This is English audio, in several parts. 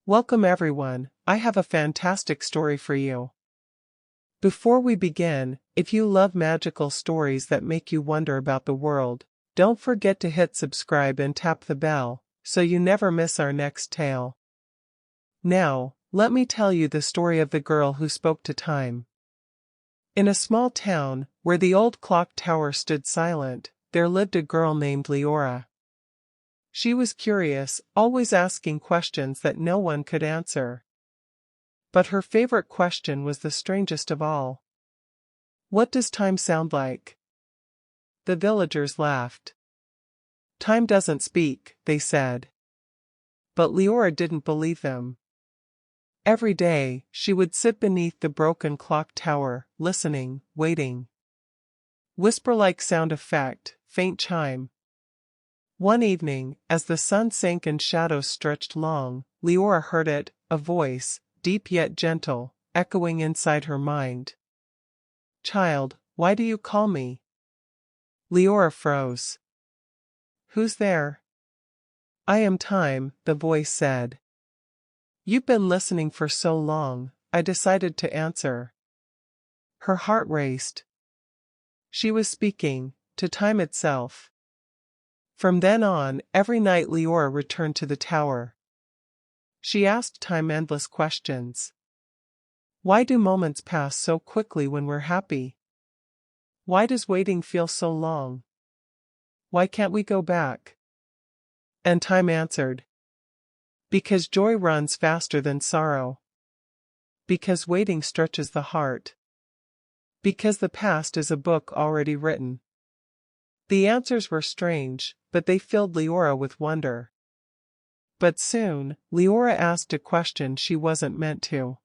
Welcome everyone, I have a fantastic story for you. Before we begin, if you love magical stories that make you wonder about the world, don't forget to hit subscribe and tap the bell, so you never miss our next tale. Now, let me tell you the story of the girl who spoke to time. In a small town, where the old clock tower stood silent, there lived a girl named Liora. She was curious, always asking questions that no one could answer. But her favorite question was the strangest of all. What does time sound like? The villagers laughed. Time doesn't speak, they said. But Liora didn't believe them. Every day, she would sit beneath the broken clock tower, listening, waiting. Whisper-like sound effect, faint chime. One evening, as the sun sank and shadows stretched long, Liora heard it, a voice, deep yet gentle, echoing inside her mind. "Child, why do you call me?" Liora froze. "Who's there?" "I am Time," the voice said. "You've been listening for so long, I decided to answer." Her heart raced. She was speaking to time itself. From then on, every night Liora returned to the tower. She asked time endless questions. Why do moments pass so quickly when we're happy? Why does waiting feel so long? Why can't we go back? And time answered. Because joy runs faster than sorrow. Because waiting stretches the heart. Because the past is a book already written. The answers were strange, but they filled Liora with wonder. But soon, Liora asked a question she wasn't meant to.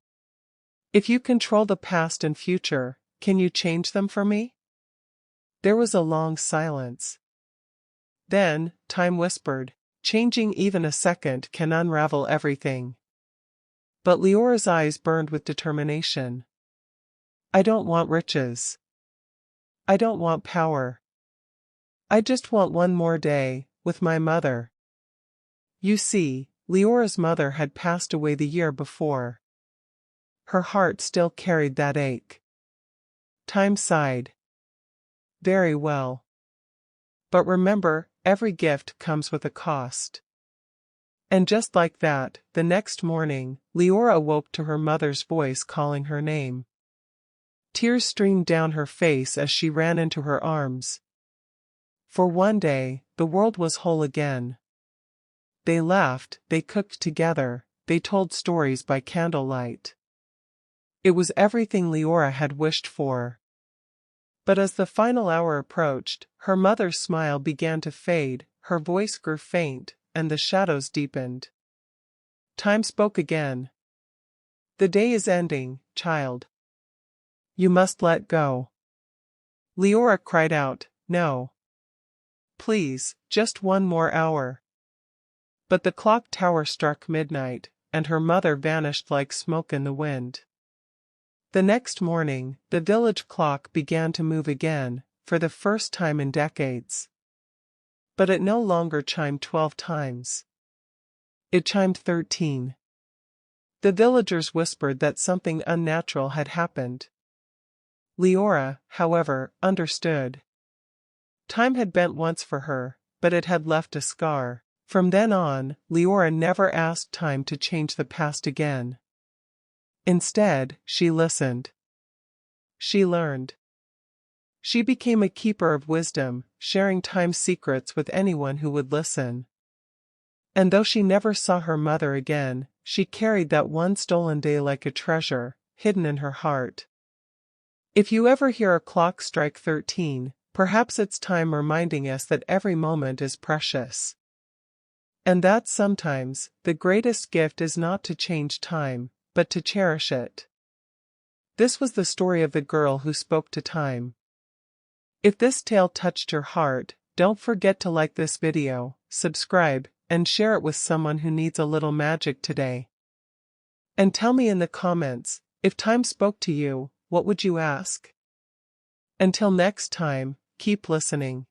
If you control the past and future, can you change them for me? There was a long silence. Then, time whispered, changing even a second can unravel everything. But Leora's eyes burned with determination. I don't want riches. I don't want power. I just want one more day, with my mother. You see, Leora's mother had passed away the year before. Her heart still carried that ache. Time sighed. Very well. But remember, every gift comes with a cost. And just like that, the next morning, Liora awoke to her mother's voice calling her name. Tears streamed down her face as she ran into her arms. For one day, the world was whole again. They laughed, they cooked together, they told stories by candlelight. It was everything Liora had wished for. But as the final hour approached, her mother's smile began to fade, her voice grew faint, and the shadows deepened. Time spoke again. The day is ending, child. You must let go. Liora cried out, no. Please, just one more hour. But the clock tower struck midnight, and her mother vanished like smoke in the wind. The next morning, the village clock began to move again, for the first time in decades. But it no longer chimed 12 times. It chimed 13. The villagers whispered that something unnatural had happened. Liora, however, understood. Time had bent once for her, but it had left a scar. From then on, Liora never asked time to change the past again. Instead, she listened. She learned. She became a keeper of wisdom, sharing time's secrets with anyone who would listen. And though she never saw her mother again, she carried that one stolen day like a treasure, hidden in her heart. If you ever hear a clock strike 13, perhaps it's time reminding us that every moment is precious. And that sometimes, the greatest gift is not to change time, but to cherish it. This was the story of the girl who spoke to time. If this tale touched your heart, don't forget to like this video, subscribe, and share it with someone who needs a little magic today. And tell me in the comments, if time spoke to you, what would you ask? Until next time, keep listening.